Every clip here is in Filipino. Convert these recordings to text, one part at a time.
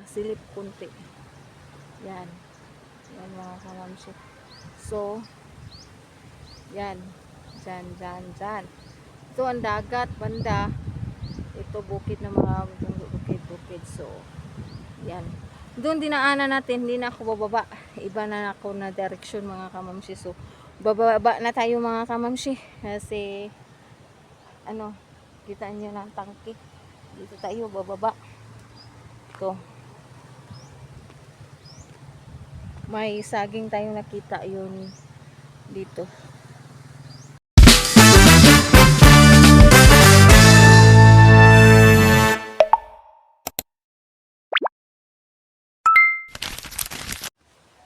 magsilip kunti. Yan. Yan mga kamamshi. So, yan. Dyan. Ito ang dagat, banda. Ito bukid na mga bukid. So, yan. Doon dinaanan natin, hindi na ako bababa. Iba na ako na direction mga kamamshi. So, bababa na tayo mga kamamshi. Kasi, ano, kita nyo ng tangke. Dito tayo bababa. Ito. May saging tayong nakita yun dito.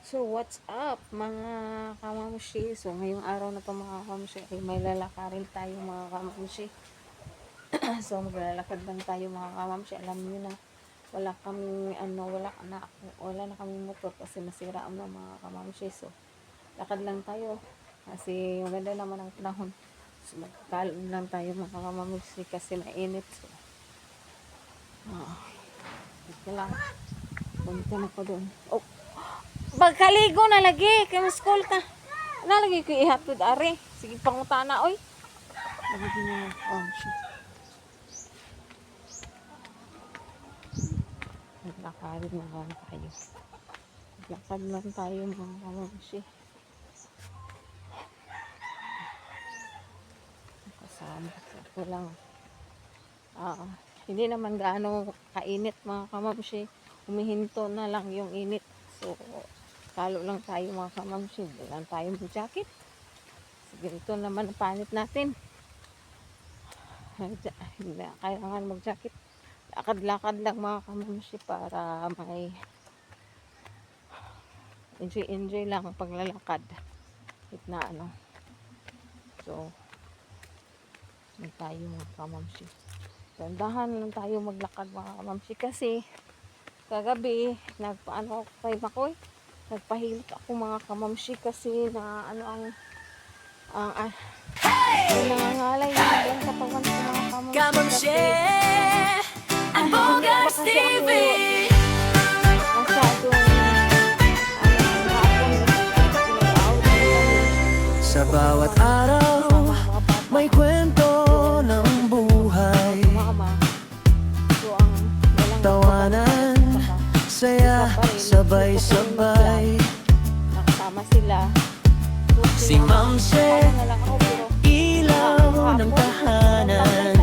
So what's up mga kamamshi? So ngayong araw na to mga kamamshi ay may lalakarin tayo mga kamamshi. So maglalakad lang tayo mga kamamshi. Alam niyo na wala kaming wala na kaming motor kasi nasira na mga kamamshi. So lakad lang tayo kasi maganda naman ang panahon. So magkalon lang tayo mga kamamshi kasi mainit. So ito lang. Punta na ko doon. Oh, pagkaligo na lagi kay school ka. Nalagi ko ihatod are. Sige pangutana oy. Lagi niyo. Oh, shit. Naglakad na lang tayo. Naglakad lang tayo mga kamamshi. Kasama ko lang. Hindi naman gaano kainit mga kamamshi. Humihinto na lang yung init. So, kalo lang tayo mga kamamshi. Dalan tayo ng jacket. Sige, ito naman ang panit natin. Kailangan mag-jacket. Lakad-lakad lang mga kamamshi para may enjoy lang ang paglalakad. Kahit na ano. So, hindi tayo mga kamamshi. Tandahan lang tayo maglakad mga kamamshi kasi kagabi nagpaano ako kay Makoy. Nagpahilot ako mga kamamshi kasi na ano ang nangangalay yung katawan ko mga kamamshi. Ang Bogas TV sa bawat araw may kwento ng buhay, tawanan, saya, sabay-sabay. Nakasama sila. Si Mamse, ilaw ng tahanan,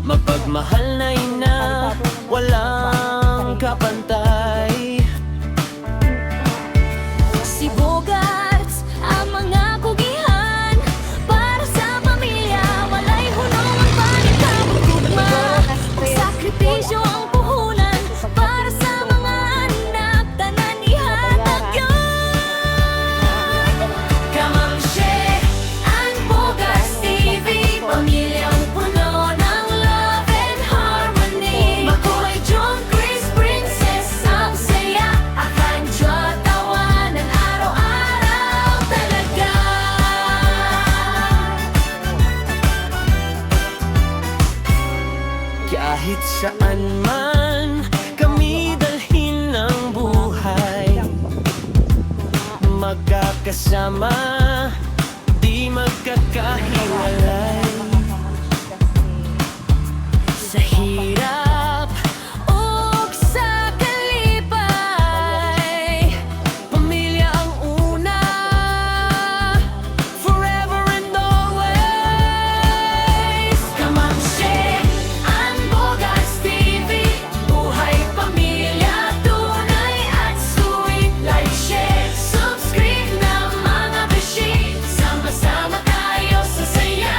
mapagmahal na ina, walang kapantay. Si Bogats, ang mga kugihan, para sa pamilya, walay hunong ang panitapagtugma. Sakripisyo ang puhunan, para sa mga anak, tanan ihatag yun. Kamamshi, ang Bogas TV, pamilyang puno ng love and harmony. Makoy, John, Chris, Princess, ang saya, akan Diyo tawanan araw-araw talaga. Kahit saan man kami dalhin ng buhay, magkakasama, di magkakahiwalay. Sa hirap o sa kalipay, pamilya ang una, forever and always. Kamamshi, ang Bogas TV, buhay pamilya, tunay at sweet. Like, share, subscribe na mga beshi, sama-sama tayo sa saya.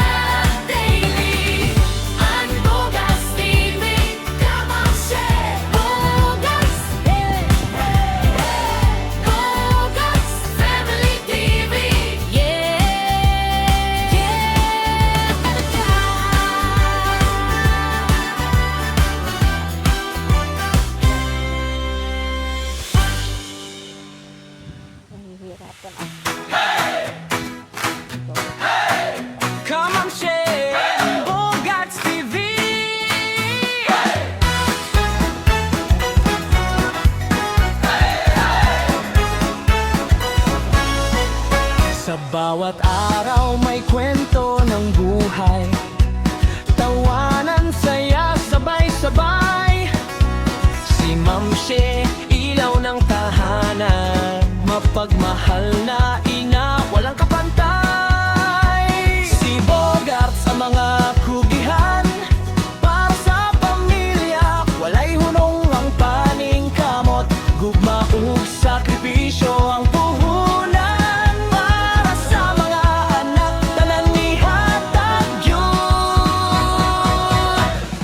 bawat araw may kwento ng buhay, tawanan, saya, sabay-sabay. Si Ma'am She, ilaw ng tahanan, mapagmahal na ina, walang kapantay. Si Bogart sa mga kugihan, para sa pamilya, walay hunong ang paning kamot. Gugma ug sakripisyo ang puhunan, para sa mga anak, tanan ni hatag yun.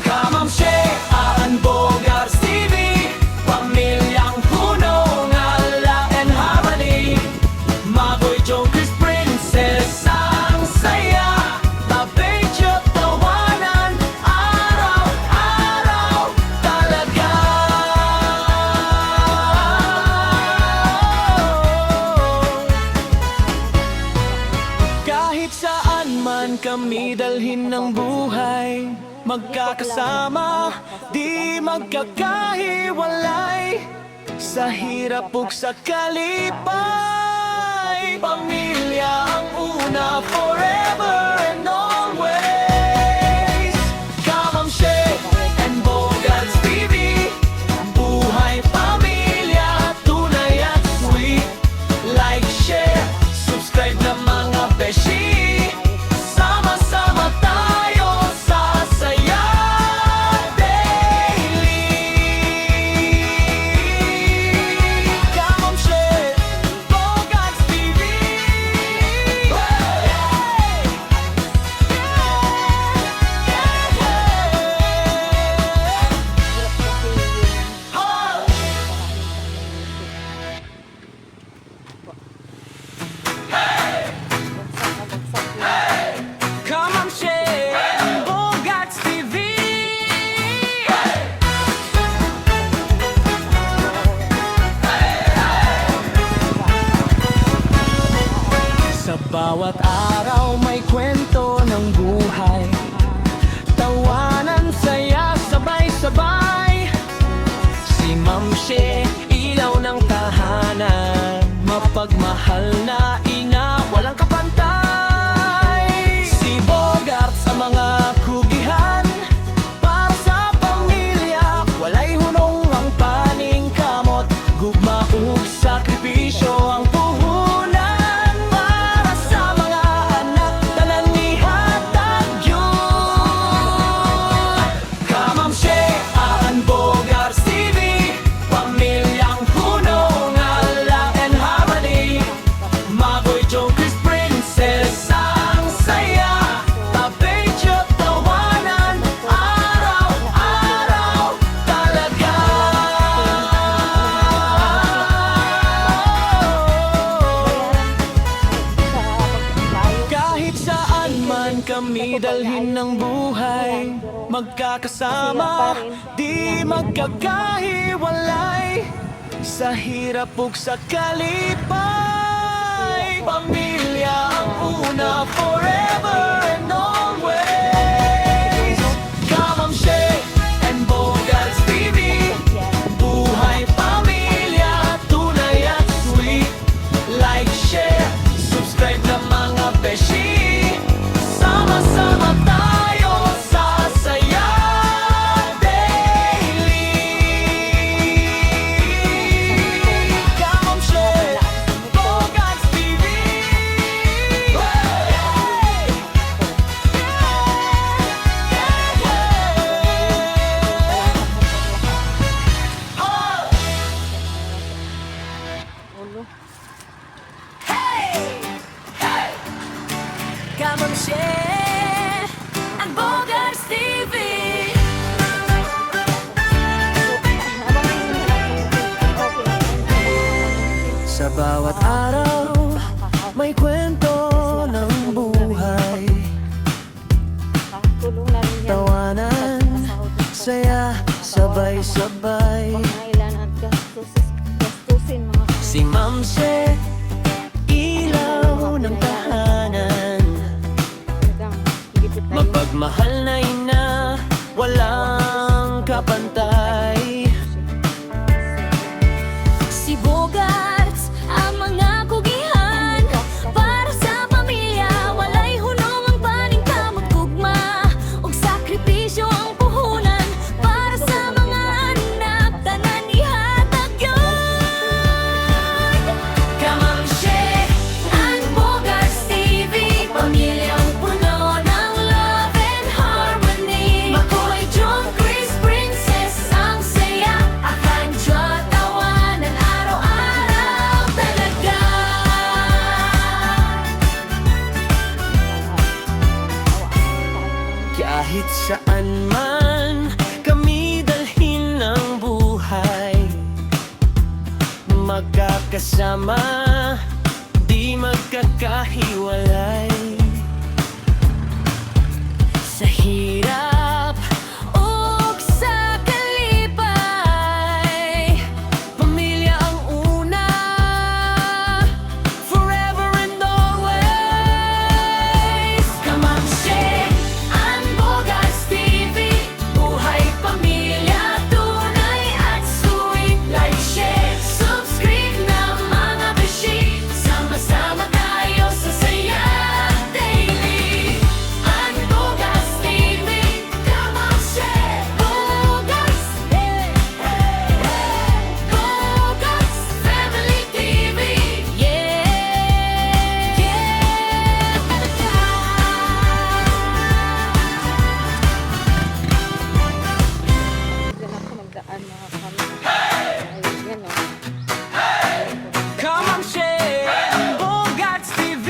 Kamam She, Aan Bogart TV, pamilyang hunong ala and harmony. Maboy Joe, Chris Princess, ang saya, tabedyo tawanan, araw-araw talaga. Kahit saan man kami dalhin ng buhay, magkakasama, di magkakahiwalay. Sa hirap ug sa kalipay, pamilya ang una, forever and always. Kamam She and Bogart's TV, buhay pamilya, tunay at sweet. Like, share, subscribe na mga beshi, sama-sama tayo sa saya daily. Kamam She, Bogart's TV. Kamam She, Bogart's TV. Sa bawat araw may kwento ng buhay, tawanan, saya, sabay-sabay. Si Ma'am She, ilaw ng tahanan, mapagmahal na ina, walang kapantay. Si Bogart sa mga kugihan, para sa pamilya, walay hunong ang paning kamot. Gugma ug sakripisyo ang puhunan, para sa mga anak, tanan ni hatag yun. Kamam She, Aan Bogart's TV, pamilyang hunong ala and harmony. Maboy Joe, Chris Princess, ang saya, tabedyo tawanan, araw-araw talaga. Kahit saan man kami dalhin ng buhay, magkakasama, di magkakahiwalay. Sa hirap ug sa kalipay, pamilya ang una, forever and always. Kamam She and Bogart's TV, buhay pamilya, tunay at sweet. Like, share, subscribe na mga beshi, sama-sama tayo sa saya daily. Kamam She, Bogart's TV. Ulo. Kamam She and Bogart's TV. Sa bawat araw may kwento ng buhay, Tulong na rin yan. tawanan, saya, sabay-sabay. Pangailan at gastusin mga Si Ma'am She, ilaw ng tahanan, talagang higit tayo. mapagmahal na ina, walang kapantay. Si Bogart, ang mga kugihan, para sa magkakasama, di magkakahiwalay. Sa hirap o sa kalipay, pamilya ang una, forever and always. Kamamshe ang Bogarts TV, buhay pamilya, tunay at sweet. Like, share, subscribe na mga beshi, sama-sama tayo sa saya daily. Ang Bogarts TV, kamamshe, Bogarts, Bogarts Family TV, Diyan ako magdaan mga kami. Ayan o. Kamamshe Bogarts TV.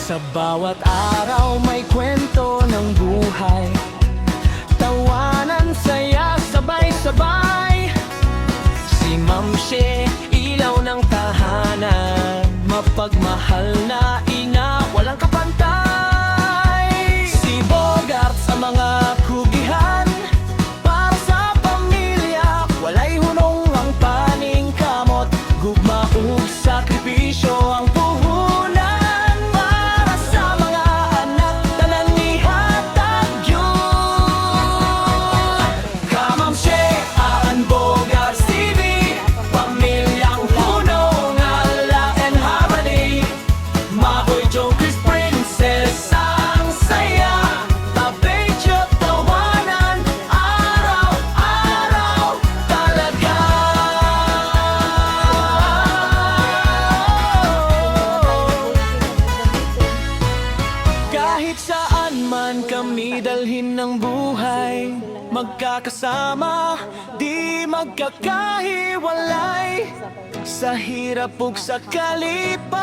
Sa bawat araw may kwento ng buhay, tawanan, saya, sabay-sabay. Si Mamshe, ilaw ng tahanan, mapagmahal na ina, walang kapantay. Si Bogarts ang mga kugihan, para sa pamilya, walay hunong ang paning kamot, gugma ug sakripisyo ang puhunan. Para sa mga anak, tanan ihatag yun. Kamamshe ang Bogarts TV, pamilyang puno ng ala and harmony. Makoy Chris Princess ang saya, tabay tawanan, araw-araw talaga. Kahit saan man kami dalhin ng buhay, magkakasama, di magkakahiwalay. Sa hirap ug sa kalipay,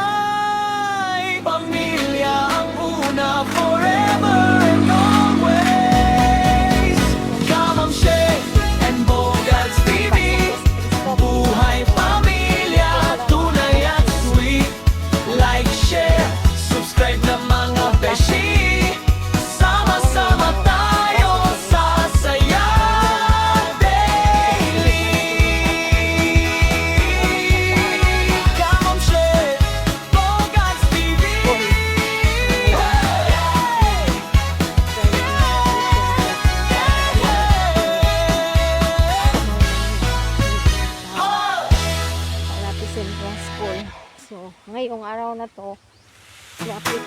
pamilya ang una, forever and always. Kamamshe and Bogarts TV, buhay pamilya, tunay at sweet. Like, share, subscribe na mga beshi, sama-sama tayo sa saya daily. Kamamshe Bogarts TV. Malapit Central School. So, ngayong araw na to, i-update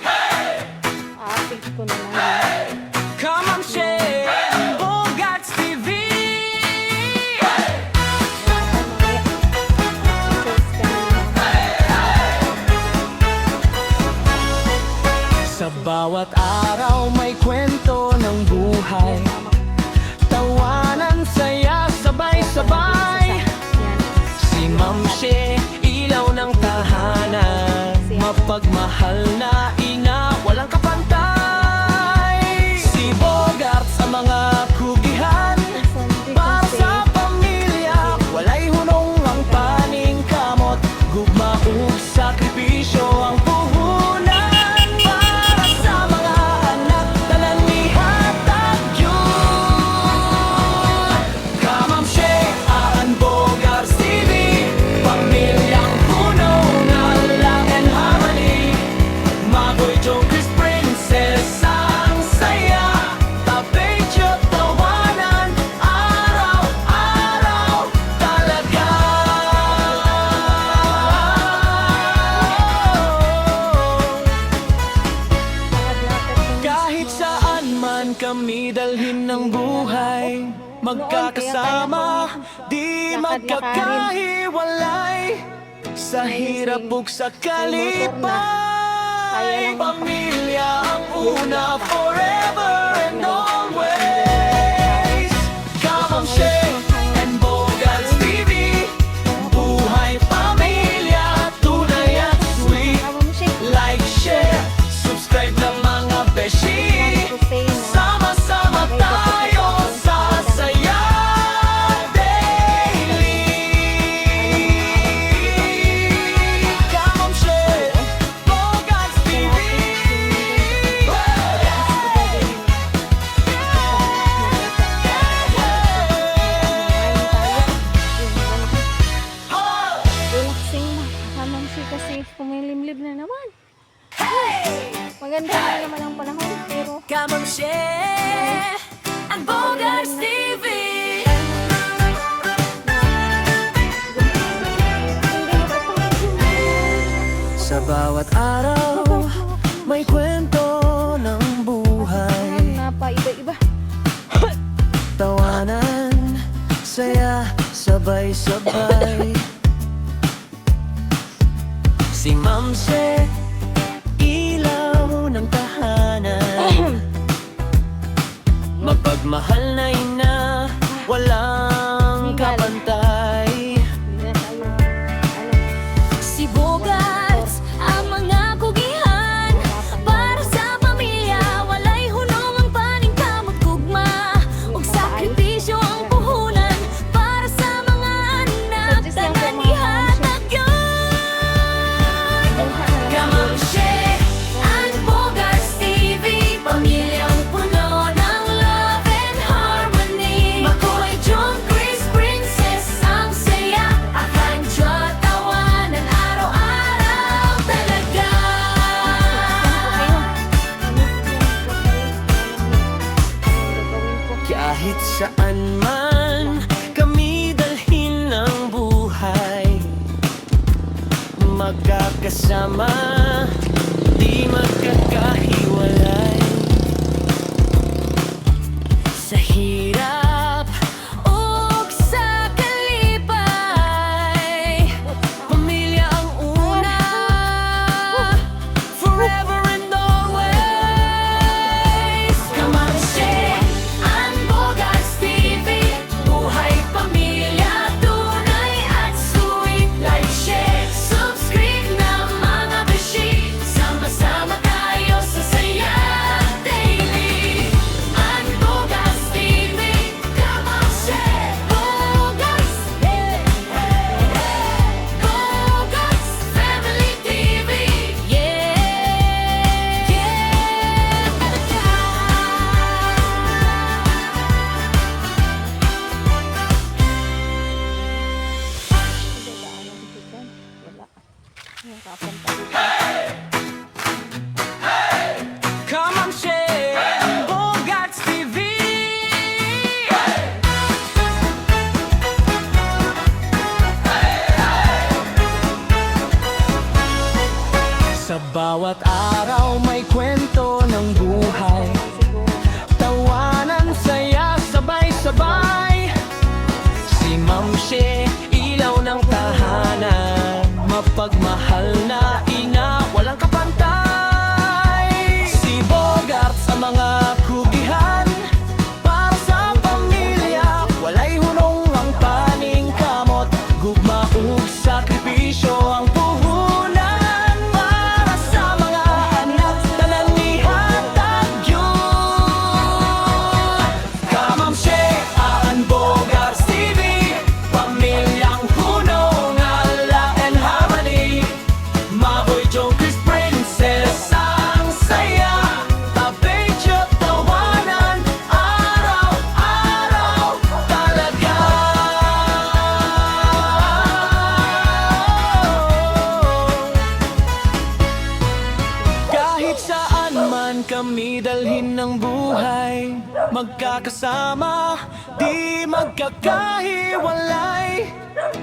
ko na lang yun. Kamamshe Bogarts TV. Sa bawat araw may kwento ng buhay, tawanan, saya, sabay-sabay. Si Mamshe, ilaw ng tahanan, mapagmahal na ina, walang kapantay. Si Bogarts ang mga kugihan, para sa pamilya, walay hunong ang paning kamot, gugma ug sakripisyo ang puhunan. Para sa mga anak, tanan ihatag yun. Kamamshe ang Bogarts TV, pamilyang puno ng ala and harmony. Makoy Chris Princess ang saya, tabay tawanan, araw-araw talaga. Kahit saan man kami dalhin ng buhay, magkakasama, di magkakahiwalay. Sa hirap ug sa kalipay, pamilya ang una, forever and always. Kamamshe and Bogarts TV, buhay pamilya, tunay at sweet. Like, share, subscribe na mga beshi, Maganda na naman ang panahon, pero Kamamshe and Bogarts TV. Sa bawat araw, may kwento ng buhay. napaiba-iba. Tawanan, saya, sabay-sabay. Si Mamse, ilaw ng tahanan. Mapagmahal na ina, walang kapantay. Hindi na tayo, ano, Si Bogarts, ang mga kugihan. Para sa pamilya, walay hunong ang paningkamot kugma. Og sakripisyo ang puhunan. Para sa mga anak, Suggest lang po, tanan mga ihatag yun. Kamamshe and Bogarts TV. Pamilyang puno ng love and harmony. Makoy, John, Chris, Princess, ang saya. Akan Diyo, tawanan araw-araw talaga. Kahit saan man kami dalhin ng buhay, magkakasama, di magkakahiwalay. Sa hirap ug sa kalipay, pamilya ang una, forever and always. Kamamshe and Bogarts TV, buhay pamilya, tunay at sweet. Like, share, subscribe na mga beshi, sama-sama tayo sa saya daily. And Bogarts TV, Kamamshe, Bogarts, Bogarts Family TV, Wala. Hirapan tayo. Kamamshe, Bogarts TV. Sa bawat araw may kwento ng buhay. Tawanan, saya, sabay-sabay. Si Mamshe, ilaw ng tahanan. Mapagmahal na ina, walang kapantay. Si Bogarts, ang mga kugihan. Para sa pamilya, walay hunong ang paningkamot. Gugma ug sakripisyo ang puhunan. Para sa mga anak, tanan ihatag yun. Kamamshe and Bogarts TV, pamilyang hunong ala and harmony. Maboy, John, Chris, Princess, ang saya. Tabi, Diyo, tawanan, araw-araw talaga. Kahit saan man kami dalhin ng buhay, magkakasama, di magkakahiwalay.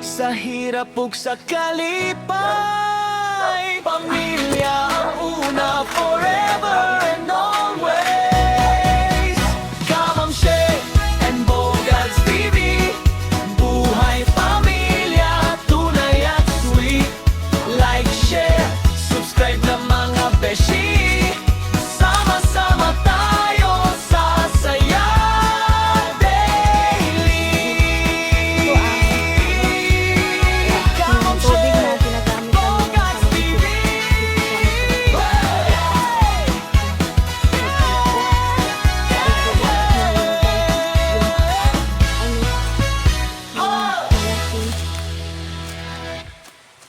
Sa hirap ug sa kalipay, pamilya ang una, forever and always. Kamamshe and Bogarts TV, buhay pamilya, tunay at sweet. Like, share, subscribe na mga beshi. Sama-sama tayo sa saya daily. Yung tubig na ginagamit namin Bogarts TV.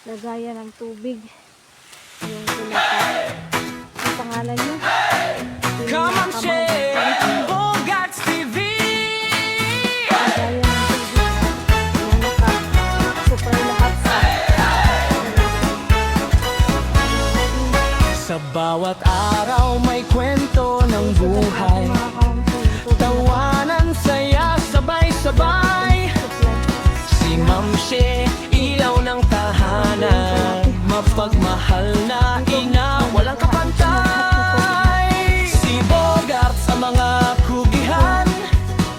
Lagayan ng tubig. Yung pinaka, ang pangalan niyo? Yung Kamamshe nakakamay- Bogarts TV. Lagayan ng tubig. Yung naka-super lahat sa Sa Sa bawat araw may kwento ng buhay, tawanan, saya, sabay-sabay. Si Ma'am She, ilaw ng tahanan, mapagmahal na ina, walang kapantay. Si Bogart sa mga kugihan,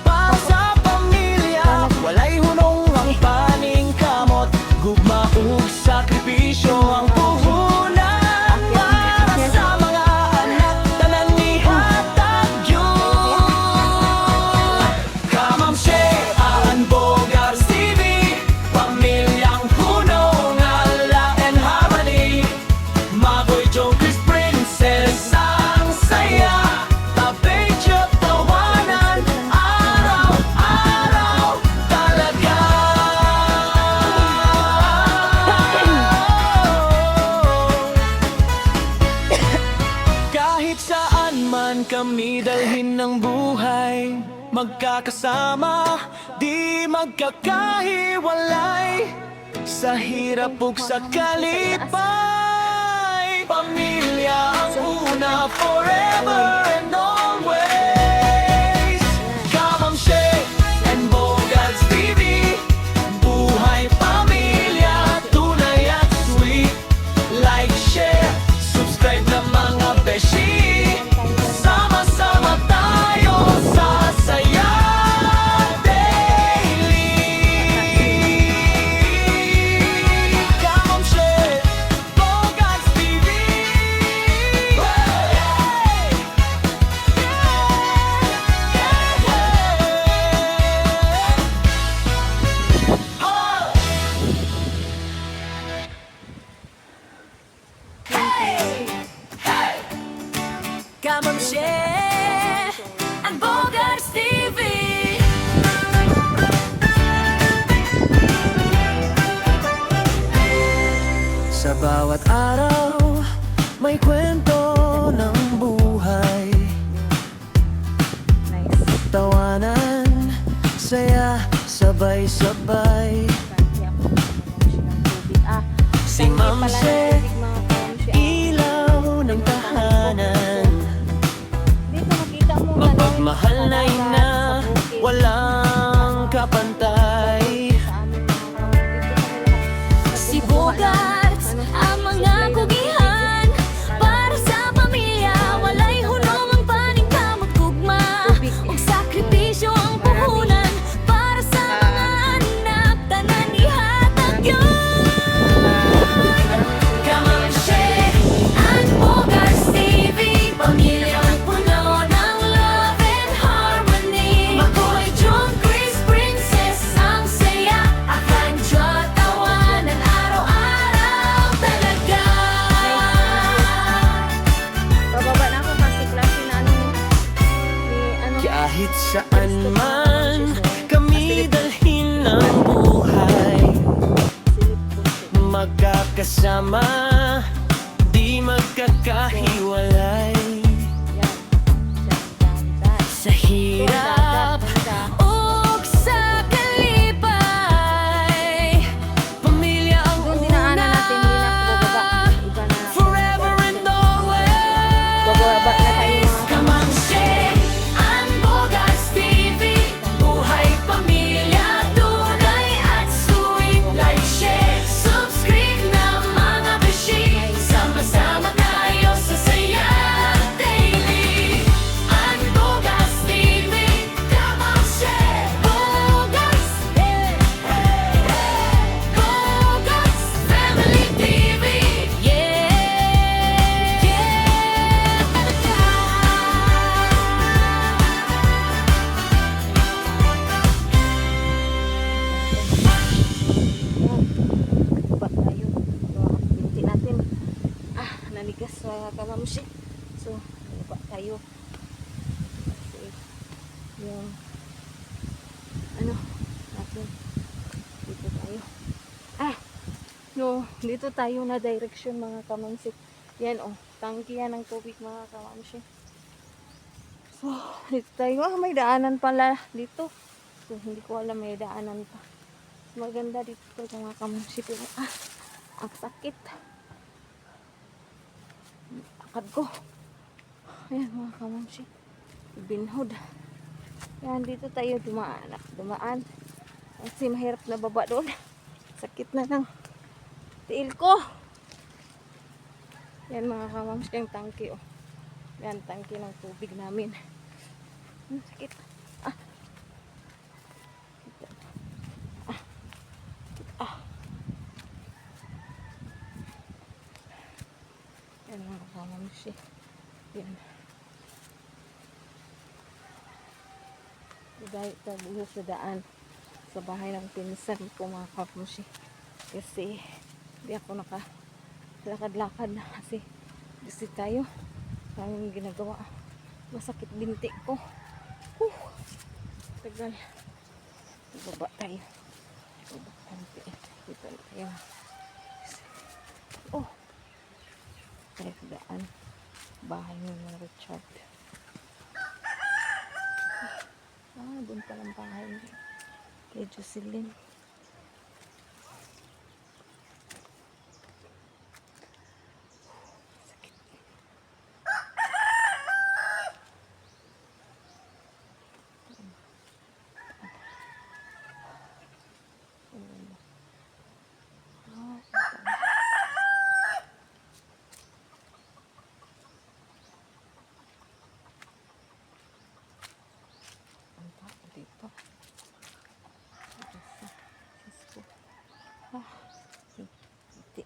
para sa pamilya, walay hunong ang paning kamot, gugma ug sakripisyo ang puhunan. Para sa mga anak, tanan ihatag yun. Ka Ma'am She, Aan Bogart TV, pamilyang puno ng ala and harmony. Maboy Joe, Chris Princess, ang saya, tabecho, tawanan, araw-araw talaga. Kahit saan man kami dalhin ng buhay, magkakasama, di magkakahiwalay. Sa hirap ug sa kalipay, pamilya ang una, forever and always. Ka Ma'am She and Bogart's TV, buhay pamilya, tunay at sweet. Like, share, subscribe na mga beshi. Sama-sama tayo sa saya daily. Ka Ma'am She, Bogart's TV. Ka Ma'am She and Bogart's TV. Sa bawat araw, may kwento ng buhay, Nice. tawanan, saya, sabay-sabay. Tangki ako. Ng tubig. Si tangki Ma'am pala ng She, tubig, mga kalamsi. ilaw ng tahanan, Dito makita mo na mapagmahal na ina, walang kapantay. Si Bogart, ang mga kugihan, para sa pamilya, walay hunong ang paning kamot gugma, ug sakripisyo ang puhunan, para sa mga anak, tanan ihatag yun. Ka Ma'am She and Bogart's TV, pamilyang puno ng love and harmony. Makoy, John, Chris, Princess, ang saya, akan Diyot, tawanan, araw-araw talaga. Bababa na ako kasi klase na ano ni Kahit saan man kami dalhin ng buhay, magkakasama, di magkakahiwalay. Sa hirap ug sa kalipay, pamilya ang Doon dinaanan natin, hindi na ako bababa. Iba na. forever and always. Bababa na tayo mga Ka Ma'am She and Bogart's TV, buhay pamilya, tunay at sweet. Like, share, subscribe na mga beshi. Sama-sama tayo sa saya daily. And Bogart's TV, Ka Ma'am She, Bogart's, Bogart's Family TV. Yeah, baba tayo. So, binti natin. Nanigas mga kalamsi. So, baba tayo. Kasi, yung, ano, natin. Dito tayo. No, dito tayo na direction mga kalamsi. Yan, oh. Tangki yan ng tubig mga kalamsi. So, dito tayo. May daanan pala dito. So, hindi ko alam may daanan pa. Maganda dito mga kalamsi. Pero, ang sakit. lakad ko. Ayan mga kamamshi. Binhod. Yan, dito tayo dumaan. Kasi mahirap na baba doon. Sakit na ng tiil ko. Yan mga kamamshi, yung tangke oh. Yan, tangke ng tubig namin. Sakit. Yan mga kamamshi. Yan. Dahil tayo sa daan sa bahay ng pinsan ko mga kamamshi. Kasi di ako nakalakad-lakad na kasi busy tayo. Maraming ginagawa. Masakit binti ko. Tagal. Baba tayo. Baba konti. Dito tayo. Oh. Tayo sa daan. Bahay ni Richard. Doon palang bahay ni kay Jocelyn. Dito. Hindi.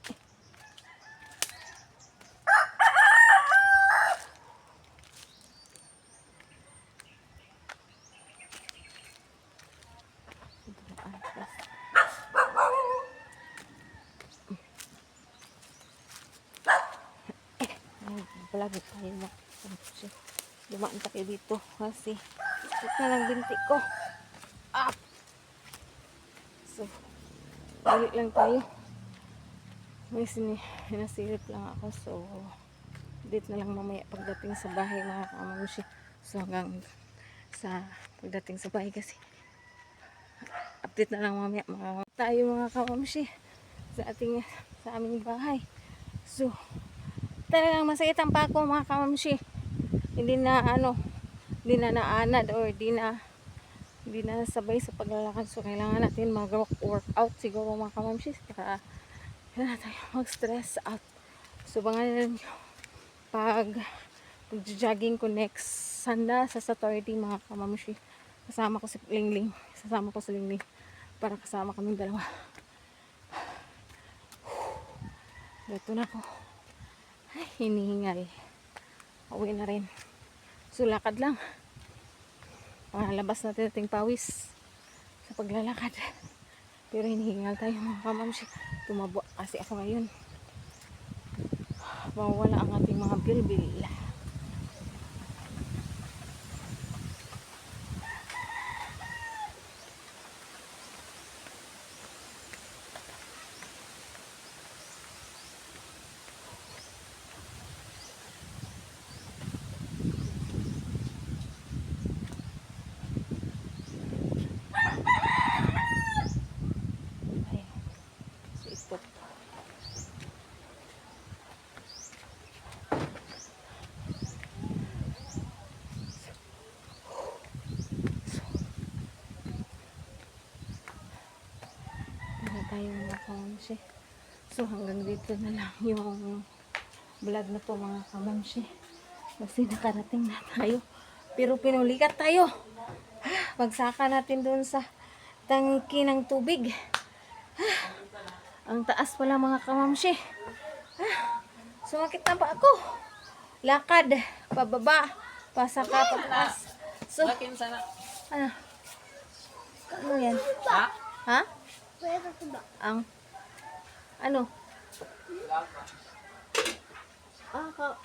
Palagi tayo na. Dumaan tayo dito kasi sakit na lang binti ko. So, balik lang tayo. May sinasilip lang ako. So, dito na lang mamaya pagdating sa bahay mga kamamshi. So, hanggang sa pagdating sa bahay kasi update na lang mamaya tayo mga kamamshi sa aming bahay. So, talagang masakit ang pako mga kamamshi. Hindi na naanad or hindi na sabay sa paglalakad. So, kailangan natin mag-workout siguro mga kamamshi. Para kailangan tayo mag-stress out. So, bangan pag-jogging ko next Sunday sa Saturday mga kamamshi. Sasama ko sa Lingling para kasama kaming dalawa. Dito na ako. Ay, hinihingal. Uwi na rin. So, lakad lang. Palabas natin ating pawis sa paglalakad. Pero hinihingal tayo mga kamamshi. Tumabo kasi ako ngayon. Mawawala ang ating mga bilbil. Tayo mga kamamshi. So hanggang dito na lang yung vlog na po mga kamamshi. Kasi nakarating na tayo. Pero pinulikat tayo. Pagsaka natin doon sa tangki ng tubig. Ang taas pala mga kamamshi. Sumakit na pa ako. Lakad. Pababa. Pasaka pataas. So, ano yan? Ha? Ang ano?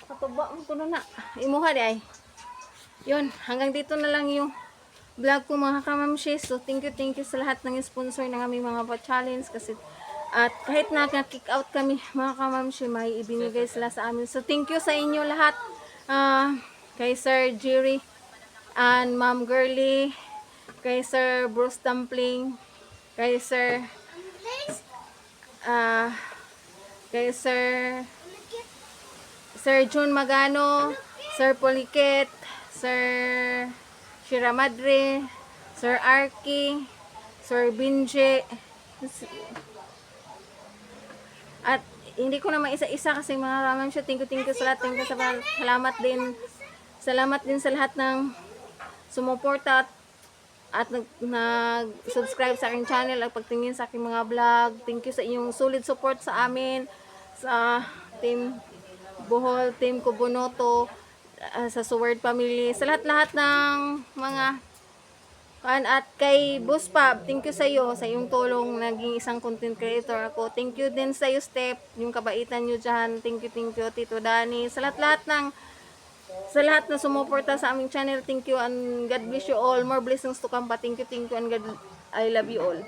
Katuba mo ko na. Imuha di ay. Yun, hanggang dito na lang yung vlog ko mga kamamshi. So thank you sa lahat ng sponsor ng aming mga pa-challenge kasi at kahit na-kick out kami mga kamamshi, may ibinigay sila sa amin. So thank you sa inyo lahat. Kay Sir Jerry and Ma'am Girly, kay Sir Bruce Dumpling, kay Sir Sir Jun Magano, Sir Poliket, Sir Shira Madre, Sir Arky, Sir Binje, at hindi ko na maisa-isa kasi maraming siya. Thank you sa lahat. Thank you sa lahat. Salamat din sa lahat ng sumuporta at nag-subscribe sa aking channel at pagtingin sa aking mga vlog. Thank you sa inyong solid support sa amin, sa Team Bohol, Team Kubunoto, sa Sword Family, sa lahat-lahat ng mga at kay Boss Pab, thank you sa iyo sa iyong tulong, naging isang content creator ako. Thank you din sa iyo, Step, yung kabaitan niyo diyan. Thank you Tito Dani, sa lahat na sumuporta sa aming channel. Thank you and God bless you all. More blessings to come pa. Thank you and God, I love you all.